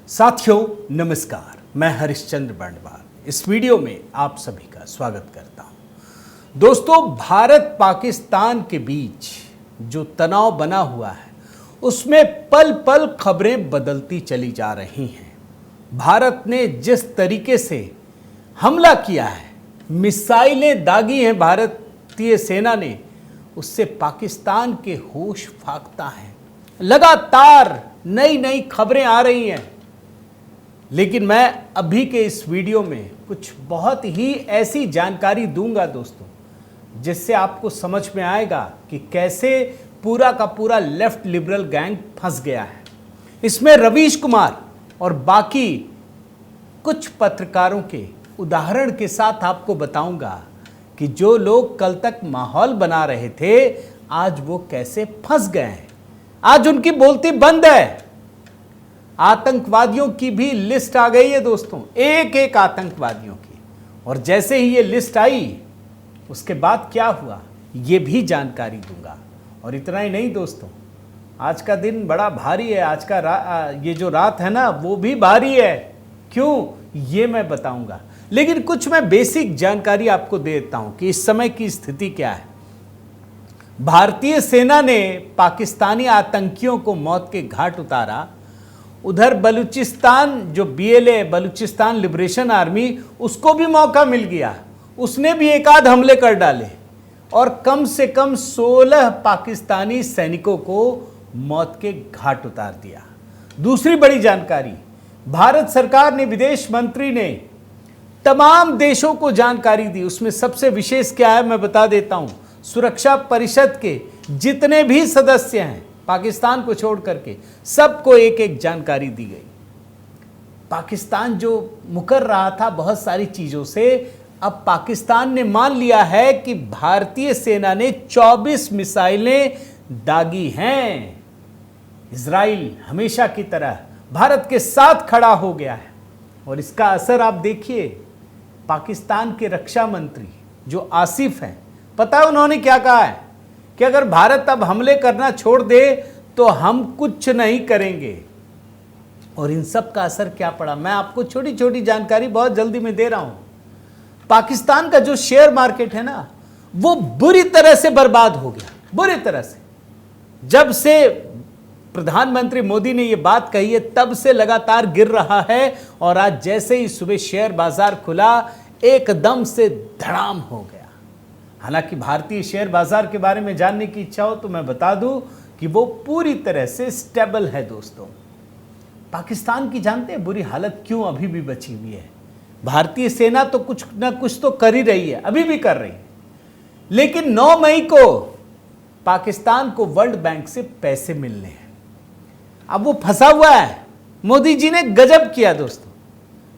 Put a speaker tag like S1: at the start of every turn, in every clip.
S1: साथियों नमस्कार, मैं हरिश्चंद्र बंडवाल इस वीडियो में आप सभी का स्वागत करता हूं। दोस्तों, भारत पाकिस्तान के बीच जो तनाव बना हुआ है उसमें पल पल खबरें बदलती चली जा रही हैं। भारत ने जिस तरीके से हमला किया है, मिसाइलें दागी हैं भारतीय सेना ने, उससे पाकिस्तान के होश फाख्ता हैं। लगातार नई नई खबरें आ रही हैं, लेकिन मैं अभी के इस वीडियो में कुछ बहुत ही ऐसी जानकारी दूंगा दोस्तों, जिससे आपको समझ में आएगा कि कैसे पूरा का पूरा लेफ्ट लिबरल गैंग फंस गया है। इसमें रवीश कुमार और बाकी कुछ पत्रकारों के उदाहरण के साथ आपको बताऊंगा कि जो लोग कल तक माहौल बना रहे थे, आज वो कैसे फंस गए हैं। आज उनकी बोलती बंद है। आतंकवादियों की भी लिस्ट आ गई है दोस्तों, एक एक आतंकवादियों की। और जैसे ही ये लिस्ट आई, उसके बाद क्या हुआ ये भी जानकारी दूंगा। और इतना ही नहीं दोस्तों, आज का दिन बड़ा भारी है। आज का ये जो रात है ना, वो भी भारी है। क्यों, ये मैं बताऊंगा। लेकिन कुछ मैं बेसिक जानकारी आपको दे देता हूं कि इस समय की स्थिति क्या है। भारतीय सेना ने पाकिस्तानी आतंकियों को मौत के घाट उतारा। उधर बलूचिस्तान, जो BLA बलूचिस्तान लिबरेशन आर्मी, उसको भी मौका मिल गया। उसने भी एक आध हमले कर डाले और कम से कम 16 पाकिस्तानी सैनिकों को मौत के घाट उतार दिया। दूसरी बड़ी जानकारी, भारत सरकार ने, विदेश मंत्री ने तमाम देशों को जानकारी दी। उसमें सबसे विशेष क्या है मैं बता देता हूं। सुरक्षा परिषद के जितने भी सदस्य हैं, पाकिस्तान को छोड़ करके सबको एक एक जानकारी दी गई। पाकिस्तान जो मुकर रहा था बहुत सारी चीजों से, अब पाकिस्तान ने मान लिया है कि भारतीय सेना ने 24 मिसाइलें दागी हैं। इजराइल हमेशा की तरह भारत के साथ खड़ा हो गया है और इसका असर आप देखिए। पाकिस्तान के रक्षा मंत्री जो आसिफ हैं, पता है उन्होंने क्या कहा है कि अगर भारत अब हमले करना छोड़ दे तो हम कुछ नहीं करेंगे। और इन सब का असर क्या पड़ा, मैं आपको छोटी छोटी जानकारी बहुत जल्दी में दे रहा हूं। पाकिस्तान का जो शेयर मार्केट है ना, वो बुरी तरह से बर्बाद हो गया, बुरी तरह से। जब से प्रधानमंत्री मोदी ने यह बात कही है, तब से लगातार गिर रहा है। और आज जैसे ही सुबह शेयर बाजार खुला, एकदम से धड़ाम हो गया। हालांकि भारतीय शेयर बाजार के बारे में जानने की इच्छा हो तो मैं बता दूं कि वो पूरी तरह से स्टेबल है दोस्तों। पाकिस्तान की जानते हैं बुरी हालत क्यों अभी भी बची हुई है। भारतीय सेना तो कुछ ना कुछ तो कर ही रही है, अभी भी कर रही है। लेकिन 9 मई को पाकिस्तान को वर्ल्ड बैंक से पैसे मिलने हैं। अब वो फंसा हुआ है। मोदी जी ने गजब किया दोस्तों।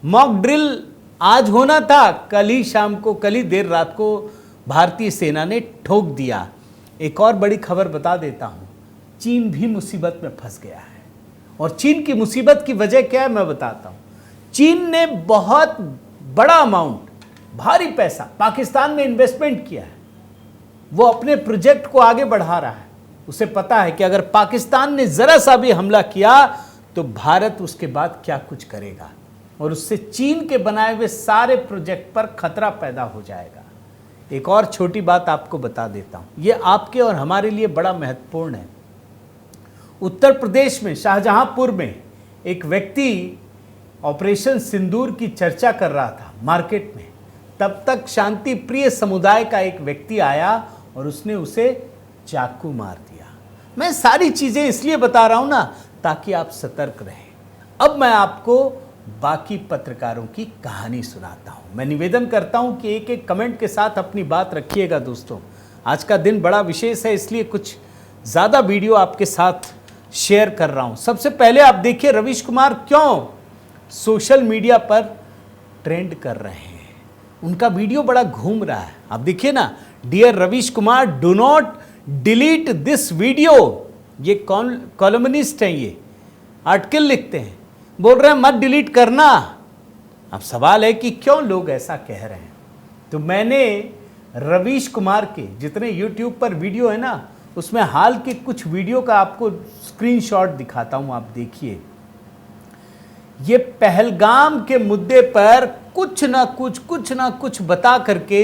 S1: मॉक ड्रिल आज होना था, कल ही शाम को, कल ही देर रात को भारतीय सेना ने ठोक दिया। एक और बड़ी खबर बता देता हूं, चीन भी मुसीबत में फंस गया है। और चीन की मुसीबत की वजह क्या है मैं बताता हूं। चीन ने बहुत बड़ा अमाउंट, भारी पैसा पाकिस्तान में इन्वेस्टमेंट किया है। वो अपने प्रोजेक्ट को आगे बढ़ा रहा है। उसे पता है कि अगर पाकिस्तान ने जरा सा भी हमला किया तो भारत उसके बाद क्या कुछ करेगा, और उससे चीन के बनाए हुए सारे प्रोजेक्ट पर खतरा पैदा हो जाएगा। एक और छोटी बात आपको बता देता हूं, यह आपके और हमारे लिए बड़ा महत्वपूर्ण है। उत्तर प्रदेश में शाहजहांपुर में एक व्यक्ति ऑपरेशन सिंदूर की चर्चा कर रहा था मार्केट में। तब तक शांति प्रिय समुदाय का एक व्यक्ति आया और उसने उसे चाकू मार दिया। मैं सारी चीजें इसलिए बता रहा हूं ना, ताकि आप सतर्क रहें। अब मैं आपको बाकी पत्रकारों की कहानी सुनाता हूं। मैं निवेदन करता हूं कि एक एक कमेंट के साथ अपनी बात रखिएगा दोस्तों। आज का दिन बड़ा विशेष है, इसलिए कुछ ज़्यादा वीडियो आपके साथ शेयर कर रहा हूं। सबसे पहले आप देखिए, रवीश कुमार क्यों सोशल मीडिया पर ट्रेंड कर रहे हैं। उनका वीडियो बड़ा घूम रहा है। आप देखिए ना, dear Ravish Kumar, do not delete this video. ये कॉलमनिस्ट हैं, ये आर्टिकल लिखते हैं, बोल रहे हैं मत डिलीट करना। अब सवाल है कि क्यों लोग ऐसा कह रहे हैं। तो मैंने रवीश कुमार के जितने YouTube पर वीडियो है ना, उसमें हाल के कुछ वीडियो का आपको स्क्रीनशॉट दिखाता हूं। आप देखिए, ये पहलगाम के मुद्दे पर कुछ ना कुछ बता करके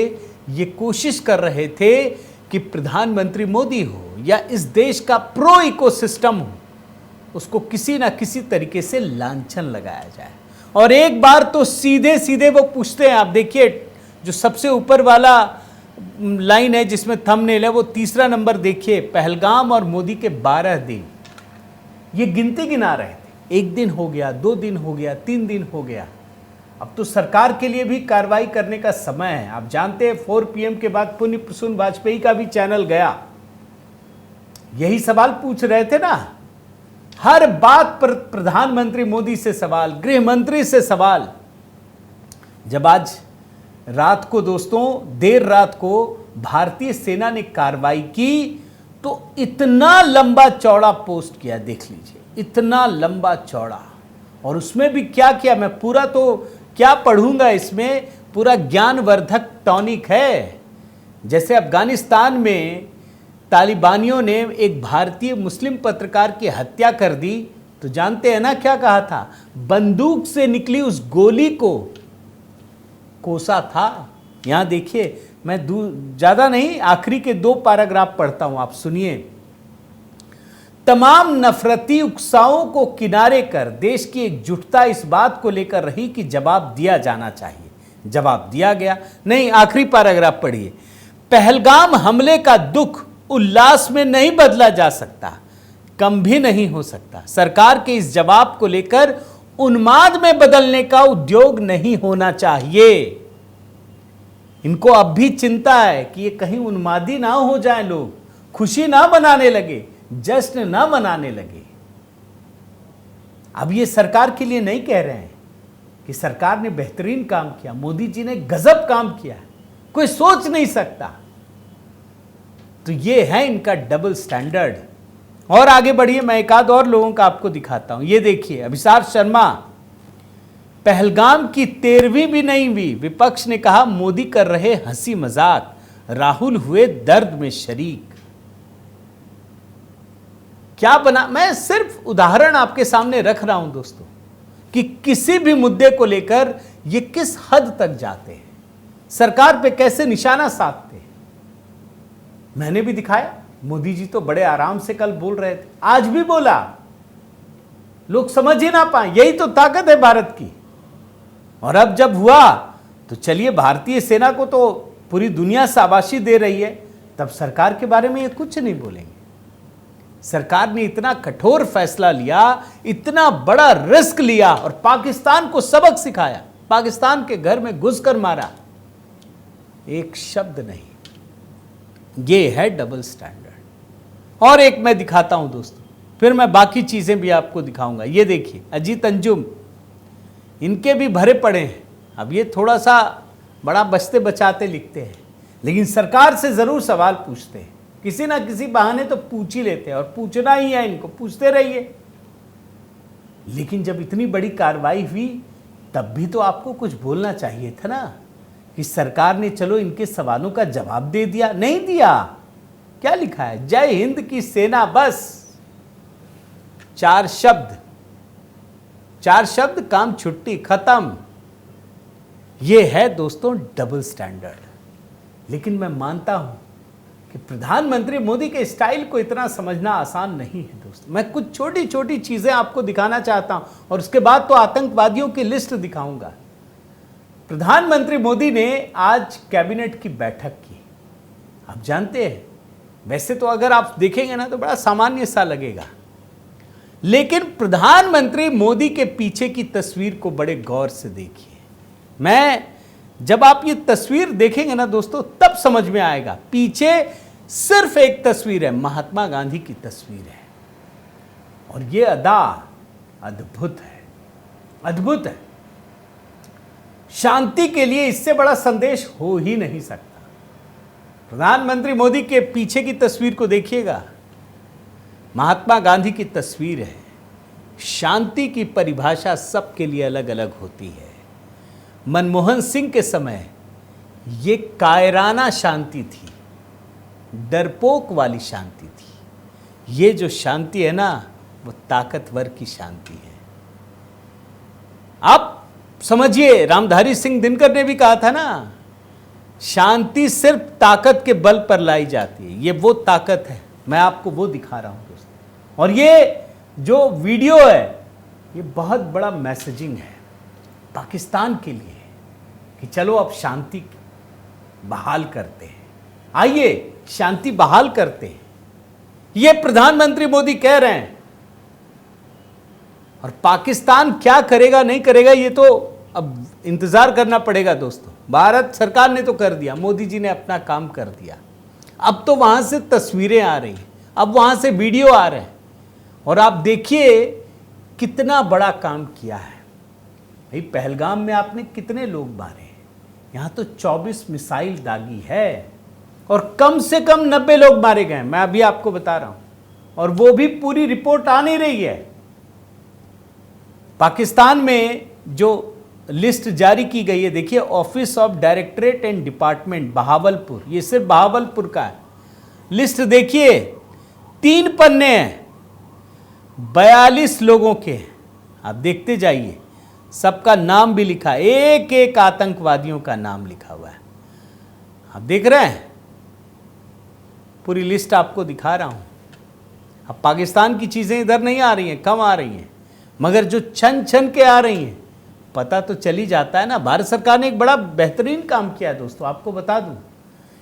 S1: ये कोशिश कर रहे थे कि प्रधानमंत्री मोदी हो या इस देश का प्रो इकोसिस्टम हो, उसको किसी ना किसी तरीके से लांछन लगाया जाए। और एक बार तो सीधे सीधे वो पूछते हैं, आप देखिए जो सबसे ऊपर वाला लाइन है जिसमें थंबनेल है, वो तीसरा नंबर देखिए, पहलगाम और मोदी के 12 दिन। ये गिनती गिना रहे थे, 1 दिन हो गया, 2 दिन हो गया, 3 दिन हो गया। अब तो सरकार के लिए भी कार्रवाई करने का समय है। आप जानते हैं 4 PM के बाद पुण्य प्रसून वाजपेयी का भी चैनल गया, यही सवाल पूछ रहे थे ना, हर बात पर प्रधानमंत्री मोदी से सवाल, गृह मंत्री से सवाल। जब आज रात को दोस्तों, देर रात को भारतीय सेना ने कार्रवाई की, तो इतना लंबा चौड़ा पोस्ट किया, देख लीजिए, इतना लंबा चौड़ा। और उसमें भी क्या किया, मैं पूरा तो क्या पढ़ूंगा, इसमें पूरा ज्ञानवर्धक टॉनिक है। जैसे अफगानिस्तान में तालिबानियों ने एक भारतीय मुस्लिम पत्रकार की हत्या कर दी, तो जानते हैं ना क्या कहा था, बंदूक से निकली उस गोली को कोसा था। यहां देखिए, मैं ज्यादा नहीं, आखिरी के 2 पैराग्राफ पढ़ता हूं, आप सुनिए। तमाम नफरती उकसाओं को किनारे कर देश की एकजुटता इस बात को लेकर रही कि जवाब दिया जाना चाहिए। जवाब दिया गया नहीं। आखिरी पैराग्राफ पढ़िए। पहलगाम हमले का दुख उल्लास में नहीं बदला जा सकता, कम भी नहीं हो सकता। सरकार के इस जवाब को लेकर उन्माद में बदलने का उद्योग नहीं होना चाहिए। इनको अब भी चिंता है कि ये कहीं उन्मादी ना हो जाए, लोग खुशी ना मनाने लगे, जश्न ना मनाने लगे। अब ये सरकार के लिए नहीं कह रहे हैं कि सरकार ने बेहतरीन काम किया, मोदी जी ने गजब काम किया, कोई सोच नहीं सकता। तो ये है इनका डबल स्टैंडर्ड। और आगे बढ़िए, मैं एक आध और लोगों का आपको दिखाता हूं। ये देखिए, अभिसार शर्मा, पहलगाम की 13वीं भी नहीं हुई, विपक्ष ने कहा मोदी कर रहे हंसी मजाक, राहुल हुए दर्द में शरीक। क्या बना, मैं सिर्फ उदाहरण आपके सामने रख रहा हूं दोस्तों कि किसी भी मुद्दे को लेकर ये किस हद तक जाते हैं, सरकार पे कैसे निशाना साधते हैं। मैंने भी दिखाया, मोदी जी तो बड़े आराम से कल बोल रहे थे, आज भी बोला, लोग समझ ही ना पाए। यही तो ताकत है भारत की। और अब जब हुआ तो चलिए, भारतीय सेना को तो पूरी दुनिया शाबाशी दे रही है, तब सरकार के बारे में ये कुछ नहीं बोलेंगे। सरकार ने इतना कठोर फैसला लिया, इतना बड़ा रिस्क लिया और पाकिस्तान को सबक सिखाया, पाकिस्तान के घर में घुसकर मारा, एक शब्द नहीं। ये है डबल स्टैंडर्ड। और एक मैं दिखाता हूं दोस्तों, फिर मैं बाकी चीजें भी आपको दिखाऊंगा। ये देखिए, अजीत अंजुम, इनके भी भरे पड़े हैं। अब ये थोड़ा सा बड़ा बचते बचाते लिखते हैं, लेकिन सरकार से जरूर सवाल पूछते हैं, किसी ना किसी बहाने तो पूछ ही लेते हैं, और पूछना ही है इनको, पूछते रहिए। लेकिन जब इतनी बड़ी कार्रवाई हुई, तब भी तो आपको कुछ बोलना चाहिए था ना, कि सरकार ने चलो इनके सवालों का जवाब दे दिया। नहीं दिया। क्या लिखा है, जय हिंद की सेना, बस 4 शब्द, 4 शब्द, काम छुट्टी, खत्म। यह है दोस्तों डबल स्टैंडर्ड। लेकिन मैं मानता हूं कि प्रधानमंत्री मोदी के स्टाइल को इतना समझना आसान नहीं है दोस्तों। मैं कुछ छोटी छोटी चीजें आपको दिखाना चाहता हूं, और उसके बाद तो आतंकवादियों की लिस्ट दिखाऊंगा। प्रधानमंत्री मोदी ने आज कैबिनेट की बैठक की। आप जानते हैं, वैसे तो अगर आप देखेंगे ना तो बड़ा सामान्य सा लगेगा, लेकिन प्रधानमंत्री मोदी के पीछे की तस्वीर को बड़े गौर से देखिए। जब आप ये तस्वीर देखेंगे ना दोस्तों, तब समझ में आएगा। पीछे सिर्फ एक तस्वीर है, महात्मा गांधी की तस्वीर है, और ये अदा अद्भुत है, अद्भुत है। शांति के लिए इससे बड़ा संदेश हो ही नहीं सकता। प्रधानमंत्री मोदी के पीछे की तस्वीर को देखिएगा, महात्मा गांधी की तस्वीर है। शांति की परिभाषा सबके लिए अलग अलग होती है। मनमोहन सिंह के समय ये कायराना शांति थी, डरपोक वाली शांति थी। ये जो शांति है ना, वो ताकतवर की शांति है। आप समझिए, रामधारी सिंह दिनकर ने भी कहा था ना, शांति सिर्फ ताकत के बल पर लाई जाती है। ये वो ताकत है, मैं आपको वो दिखा रहा हूं दोस्तों। और ये जो वीडियो है ये बहुत बड़ा मैसेजिंग है पाकिस्तान के लिए कि चलो अब शांति बहाल करते हैं, आइए शांति बहाल करते हैं। ये प्रधानमंत्री मोदी कह रहे हैं। और पाकिस्तान क्या करेगा नहीं करेगा ये तो अब इंतजार करना पड़ेगा दोस्तों। भारत सरकार ने तो कर दिया, मोदी जी ने अपना काम कर दिया। अब तो वहां से तस्वीरें आ रही हैं, अब वहां से वीडियो आ रहे हैं। और आप देखिए कितना बड़ा काम किया है भाई। पहलगाम में आपने कितने लोग मारे, यहां तो 24 मिसाइल दागी है और कम से कम 90 लोग मारे गए, मैं अभी आपको बता रहा हूं। और वो भी पूरी रिपोर्ट आ नहीं रही है। पाकिस्तान में जो लिस्ट जारी की गई है, देखिए, office of directorate and department Bahawalpur, ये सिर्फ बहावलपुर का है। लिस्ट देखिए, 3 पन्ने हैं, 42 लोगों के। आप देखते जाइए, सबका नाम भी लिखा है, एक एक आतंकवादियों का नाम लिखा हुआ है। आप देख रहे हैं, पूरी लिस्ट आपको दिखा रहा हूं। अब पाकिस्तान की चीजें इधर नहीं आ रही हैं, कम आ रही हैं, मगर जो छन छन के आ रही हैं पता तो चली जाता है ना। भारत सरकार ने एक बड़ा बेहतरीन काम किया है दोस्तों, आपको बता दूं।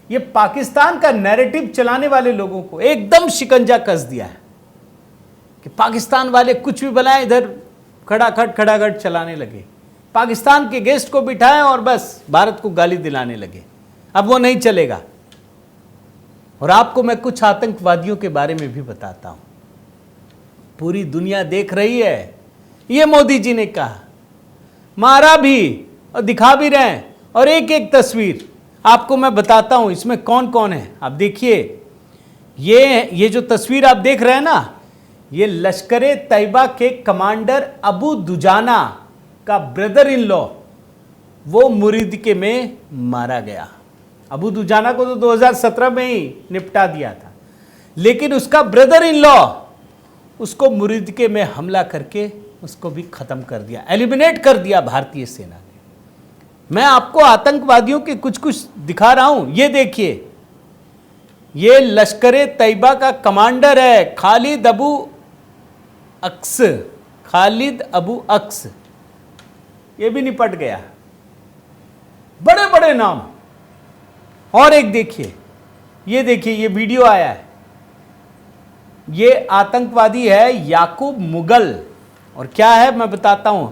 S1: ये पाकिस्तान का नैरेटिव चलाने वाले लोगों को एकदम शिकंजा कस दिया है कि पाकिस्तान वाले कुछ भी बनाए, इधर खड़ाखट चलाने लगे। पाकिस्तान के गेस्ट को बिठाएं और बस भारत को गाली दिलाने लगे। अब वो नहीं चलेगा। और आपको मैं कुछ आतंकवादियों के बारे में भी बताता हूं। पूरी दुनिया देख रही है, ये मोदी जी ने कहा, मारा भी और दिखा भी रहे हैं। और एक एक तस्वीर आपको मैं बताता हूं इसमें कौन कौन है। आप देखिए, ये जो तस्वीर आप देख रहे हैं ना, ये लश्कर तैयबा के कमांडर अबू दुजाना का ब्रदर इन लॉ, वो मुरीदके में मारा गया। अबू दुजाना को तो 2017 में ही निपटा दिया था, लेकिन उसका ब्रदर इन लॉ उसको मुरीदके में हमला करके उसको भी खत्म कर दिया, एलिमिनेट कर दिया भारतीय सेना ने। मैं आपको आतंकवादियों के कुछ कुछ दिखा रहा हूं। ये देखिए, ये लश्कर तैयबा का कमांडर है खालिद अबू अक्स, ये भी निपट गया। बड़े बड़े नाम। और एक देखिए, ये देखिए, ये वीडियो आया है, ये आतंकवादी है याकूब मुगल। और क्या है मैं बताता हूं,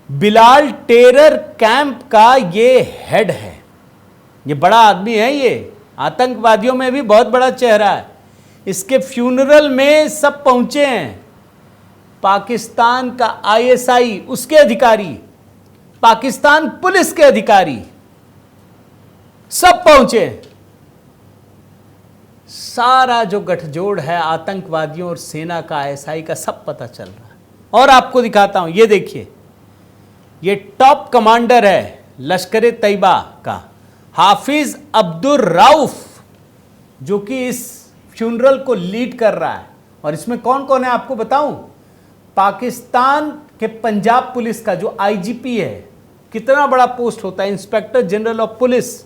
S1: बिलाल टेरर कैंप का ये हेड है। ये बड़ा आदमी है, ये आतंकवादियों में भी बहुत बड़ा चेहरा है। इसके फ्यूनरल में सब पहुंचे हैं। पाकिस्तान का आईएसआई, उसके अधिकारी, पाकिस्तान पुलिस के अधिकारी सब पहुंचे। सारा जो गठजोड़ है आतंकवादियों और सेना का, आईएसआई का, सब पता चल रहा है। और आपको दिखाता हूं, ये देखिए, ये टॉप कमांडर है लश्कर तैयबा का, हाफिज अब्दुल रऊफ, जो कि इस फ्यूनरल को लीड कर रहा है। और इसमें कौन कौन है आपको बताऊं, पाकिस्तान के पंजाब पुलिस का जो आईजीपी है, कितना बड़ा पोस्ट होता है, इंस्पेक्टर जनरल ऑफ पुलिस,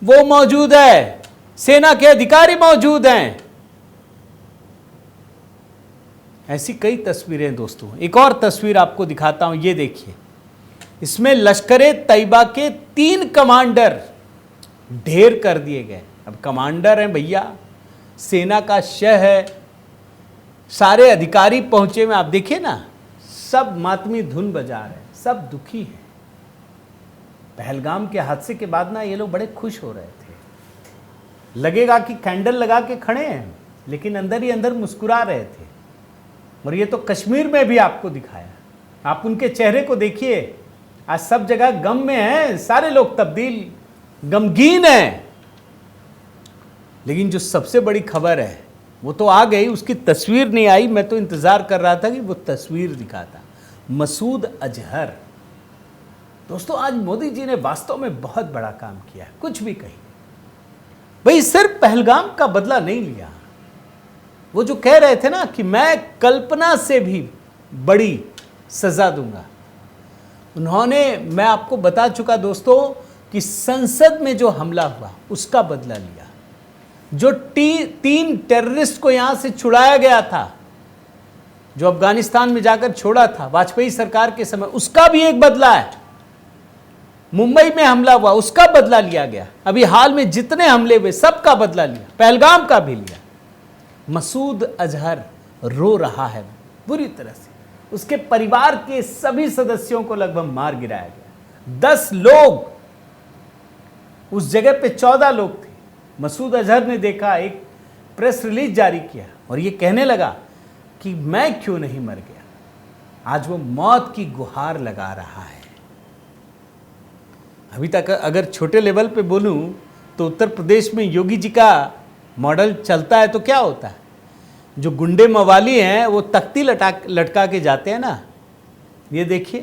S1: वो मौजूद है। सेना के अधिकारी मौजूद हैं। ऐसी कई तस्वीरें दोस्तों। एक और तस्वीर आपको दिखाता हूं, ये देखिए, इसमें लश्कर तैयबा के 3 कमांडर ढेर कर दिए गए। अब कमांडर हैं भैया, सेना का शह है, सारे अधिकारी पहुंचे में। आप देखिए ना, सब मातमी धुन बजा रहे हैं, सब दुखी हैं। पहलगाम के हादसे के बाद ना ये लोग बड़े खुश हो रहे थे, लगेगा कि कैंडल लगा के खड़े हैं, लेकिन अंदर ही अंदर मुस्कुरा रहे थे। और ये तो कश्मीर में भी आपको दिखाया, आप उनके चेहरे को देखिए, आज सब जगह गम में हैं, सारे लोग तब्दील गमगीन हैं। लेकिन जो सबसे बड़ी खबर है वो तो आ गई, उसकी तस्वीर नहीं आई। मैं तो इंतजार कर रहा था कि वो तस्वीर दिखाता। मसूद अजहर दोस्तों, आज मोदी जी ने वास्तव में बहुत बड़ा काम किया है। कुछ भी कही भाई, सिर्फ पहलगाम का बदला नहीं लिया। वो जो कह रहे थे ना कि मैं कल्पना से भी बड़ी सजा दूंगा, उन्होंने, मैं आपको बता चुका दोस्तों कि संसद में जो हमला हुआ उसका बदला लिया। जो 3 टेररिस्ट को यहां से छुड़ाया गया था, जो अफगानिस्तान में जाकर छोड़ा था वाजपेयी सरकार के समय, उसका भी एक बदला है। मुंबई में हमला हुआ उसका बदला लिया गया। अभी हाल में जितने हमले हुए सबका बदला लिया, पहलगाम का भी लिया। मसूद अजहर रो रहा है बुरी तरह से। उसके परिवार के सभी सदस्यों को लगभग मार गिराया गया। 10 लोग, उस जगह पे 14 लोग थे। मसूद अजहर ने देखा, एक प्रेस रिलीज जारी किया और ये कहने लगा कि मैं क्यों नहीं मर गया। आज वो मौत की गुहार लगा रहा है। अभी तक अगर छोटे लेवल पे बोलूं तो उत्तर प्रदेश में योगी जी का मॉडल चलता है तो क्या होता है, जो गुंडे मवाली हैं वो तख्ती लटका के जाते हैं ना। ये देखिए,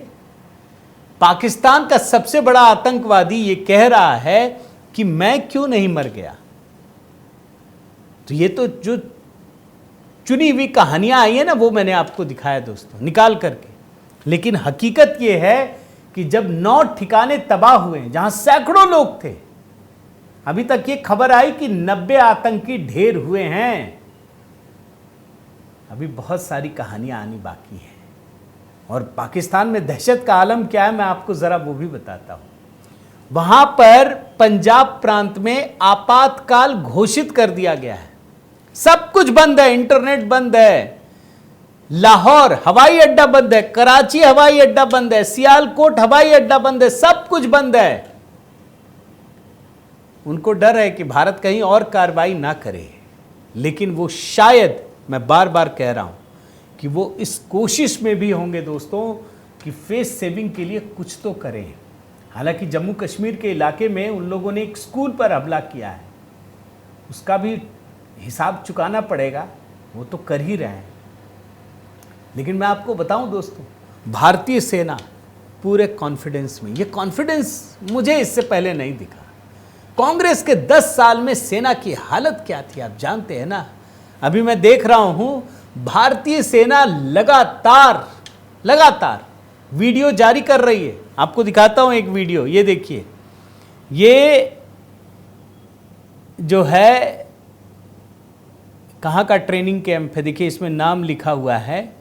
S1: पाकिस्तान का सबसे बड़ा आतंकवादी ये कह रहा है कि मैं क्यों नहीं मर गया। तो ये तो जो चुनी हुई कहानियां आई है ना, वो मैंने आपको दिखाया दोस्तों निकाल करके। लेकिन हकीकत ये है कि जब 9 ठिकाने तबाह हुए, जहां सैकड़ों लोग थे, अभी तक ये खबर आई कि 90 आतंकी ढेर हुए हैं। अभी बहुत सारी कहानियां आनी बाकी हैं। और पाकिस्तान में दहशत का आलम क्या है, मैं आपको जरा वो भी बताता हूं। वहां पर पंजाब प्रांत में आपातकाल घोषित कर दिया गया है। सब कुछ बंद है, इंटरनेट बंद है, लाहौर हवाई अड्डा बंद है, कराची हवाई अड्डा बंद है, सियालकोट हवाई अड्डा बंद है, सब कुछ बंद है। उनको डर है कि भारत कहीं और कार्रवाई ना करे। लेकिन वो शायद, मैं बार बार कह रहा हूं कि वो इस कोशिश में भी होंगे दोस्तों कि फेस सेविंग के लिए कुछ तो करें। हालांकि जम्मू कश्मीर के इलाके में उन लोगों ने एक स्कूल पर हमला किया है, उसका भी हिसाब चुकाना पड़ेगा, वो तो कर ही रहे हैं। लेकिन मैं आपको बताऊं दोस्तों, भारतीय सेना पूरे कॉन्फिडेंस में, ये कॉन्फिडेंस मुझे इससे पहले नहीं दिखा। कांग्रेस के 10 साल में सेना की हालत क्या थी आप जानते हैं ना। अभी मैं देख रहा हूं भारतीय सेना लगातार वीडियो जारी कर रही है। आपको दिखाता हूं एक वीडियो, ये देखिए। ये जो है कहां का ट्रेनिंग कैंप है, देखिए इसमें नाम लिखा हुआ है।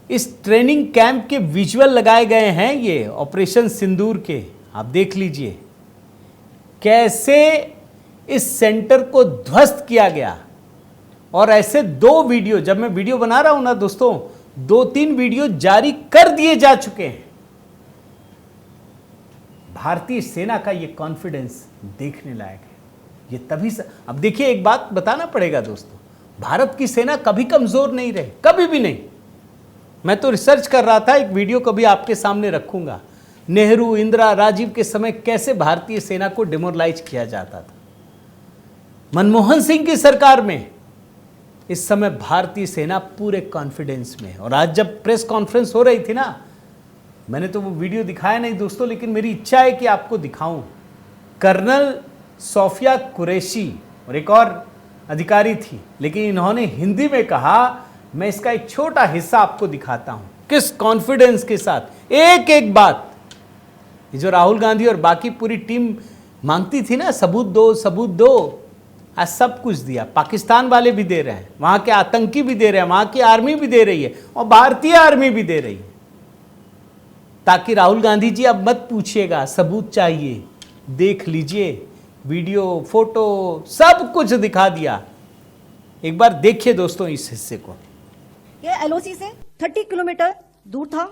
S1: इस ट्रेनिंग कैंप के विजुअल लगाए गए हैं, ये ऑपरेशन सिंदूर के। आप देख लीजिए कैसे इस सेंटर को ध्वस्त किया गया। और ऐसे 2 वीडियो, जब मैं वीडियो बना रहा हूं ना दोस्तों, 2-3 वीडियो जारी कर दिए जा चुके हैं। भारतीय सेना का ये कॉन्फिडेंस देखने लायक है। ये तभी से, अब देखिए एक बात बताना पड़ेगा दोस्तों, भारत की सेना कभी कमजोर नहीं रही, कभी भी नहीं। मैं तो रिसर्च कर रहा था, एक वीडियो कभी आपके सामने रखूंगा। नेहरू, इंदिरा, राजीव के समय कैसे भारतीय सेना को डिमोरलाइज किया जाता था। मनमोहन सिंह की सरकार में इस समय भारतीय सेना पूरे कॉन्फिडेंस में है। और आज जब प्रेस कॉन्फ्रेंस हो रही थी ना, मैंने तो वो वीडियो दिखाया नहीं दोस्तों, लेकिन मेरी इच्छा है कि आपको दिखाऊं। कर्नल सोफिया कुरैशी और एक और अधिकारी थी, लेकिन इन्होंने हिंदी में कहा। मैं इसका एक छोटा हिस्सा आपको दिखाता हूं, किस कॉन्फिडेंस के साथ एक एक बात। ये जो राहुल गांधी और बाकी पूरी टीम मांगती थी ना, सबूत दो सबूत दो, आज सब कुछ दिया। पाकिस्तान वाले भी दे रहे हैं, वहां के आतंकी भी दे रहे हैं, वहां की आर्मी भी दे रही है और भारतीय आर्मी भी दे रही है। ताकि राहुल गांधी जी अब मत पूछिएगा, सबूत चाहिए, देख लीजिए, वीडियो, फोटो सब कुछ दिखा दिया। एक बार देखिए दोस्तों इस हिस्से को।
S2: यह एलओसी से 30 किलोमीटर दूर था।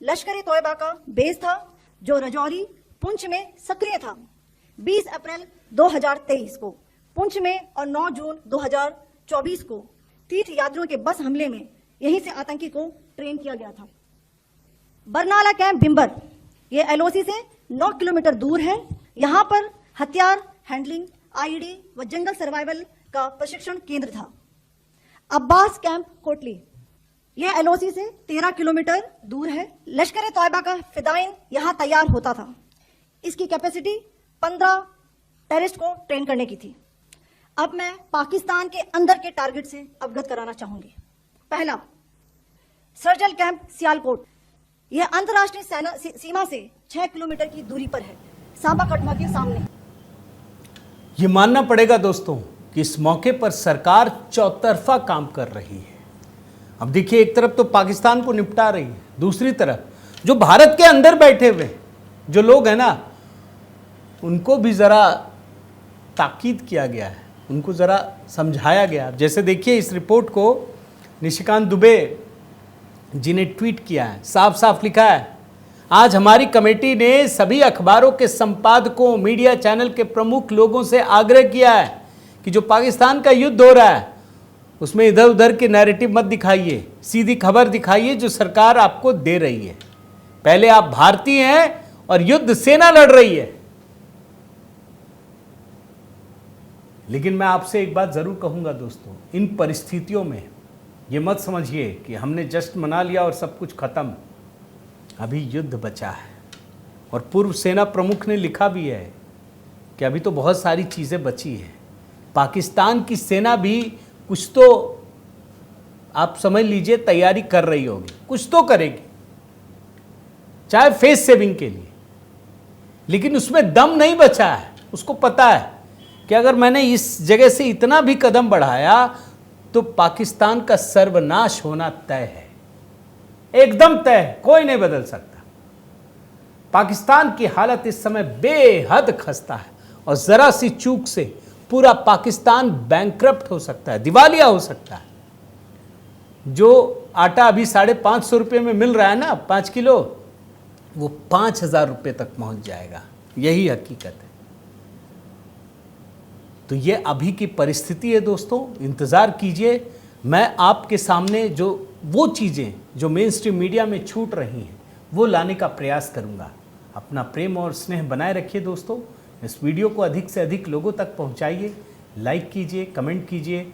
S2: लश्कर ए तोयबा का बेस था जो रजौरी पुंछ में सक्रिय था। 20 अप्रैल 2023 को पुंछ में और 9 जून 2024 को तीर्थ यात्रियों के बस हमले में यहीं से आतंकी को ट्रेन किया गया था। बरनाला कैंप बिम्बर, यह एलओसी से 9 किलोमीटर दूर है। यहां पर हथियार हैंडलिंग, आईडी व जंगल सर्वाइवल का प्रशिक्षण केंद्र था। अब्बास कैंप कोटली, यह एलओसी से 13 किलोमीटर दूर है। लश्कर ए तोयबा का फिदाइन यहां तैयार होता था। इसकी कैपेसिटी 15 टेररिस्ट को ट्रेन करने की थी। अब मैं पाकिस्तान के अंदर के टारगेट से अवगत कराना चाहूंगी। पहला, सर्जल कैंप सियालकोट, यह अंतर्राष्ट्रीय सीमा से 6 किलोमीटर की दूरी पर है, सांबा कटवा के सामने।
S1: ये मानना पड़ेगा दोस्तों कि इस मौके पर सरकार चौतरफा काम कर रही है। अब देखिए, एक तरफ तो पाकिस्तान को निपटा रही है, दूसरी तरफ जो भारत के अंदर बैठे हुए जो लोग हैं ना, उनको भी ज़रा ताकीद किया गया है, उनको ज़रा समझाया गया। जैसे देखिए, इस रिपोर्ट को निशिकांत दुबे जी ने ट्वीट किया है, साफ साफ लिखा है, आज हमारी कमेटी ने सभी अखबारों के संपादकों, मीडिया चैनल के प्रमुख लोगों से आग्रह किया है कि जो पाकिस्तान का युद्ध हो रहा है उसमें इधर उधर के नैरेटिव मत दिखाइए, सीधी खबर दिखाइए जो सरकार आपको दे रही है। पहले आप भारतीय हैं और युद्ध सेना लड़ रही है। लेकिन मैं आपसे एक बात जरूर कहूंगा दोस्तों, इन परिस्थितियों में ये मत समझिए कि हमने जश्न मना लिया और सब कुछ खत्म। अभी युद्ध बचा है और पूर्व सेना प्रमुख ने लिखा भी है कि अभी तो बहुत सारी चीज़ें बची हैं। पाकिस्तान की सेना भी कुछ तो, आप समझ लीजिए, तैयारी कर रही होगी, कुछ तो करेगी, चाहे फेस सेविंग के लिए, लेकिन उसमें दम नहीं बचा है। उसको पता है कि अगर मैंने इस जगह से इतना भी कदम बढ़ाया तो पाकिस्तान का सर्वनाश होना तय है, एकदम तय है, कोई नहीं बदल सकता। पाकिस्तान की हालत इस समय बेहद खस्ता है और जरा सी चूक से पूरा पाकिस्तान बैंकरप्ट हो सकता है, दिवालिया हो सकता है। जो आटा अभी 550 रुपये में मिल रहा है ना 5 किलो, वो 5000 रुपये तक पहुंच जाएगा। यही हकीकत है। तो ये अभी की परिस्थिति है दोस्तों, इंतज़ार कीजिए। मैं आपके सामने जो वो चीज़ें जो मेन स्ट्रीम मीडिया में छूट रही हैं वो लाने का प्रयास करूंगा। अपना प्रेम और स्नेह बनाए रखिए दोस्तों। इस वीडियो को अधिक से अधिक लोगों तक पहुंचाइए, लाइक कीजिए, कमेंट कीजिए,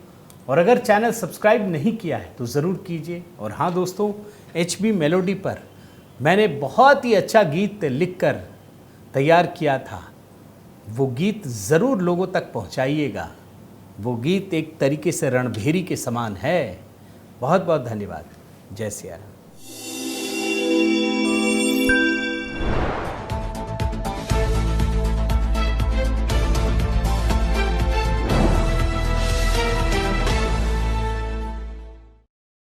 S1: और अगर चैनल सब्सक्राइब नहीं किया है तो ज़रूर कीजिए। और हाँ दोस्तों, HB मेलोडी पर मैंने बहुत ही अच्छा गीत लिखकर तैयार किया था, वो गीत ज़रूर लोगों तक पहुंचाइएगा। वो गीत एक तरीके से रणभेरी के समान है। बहुत बहुत धन्यवाद। जय सिया राम।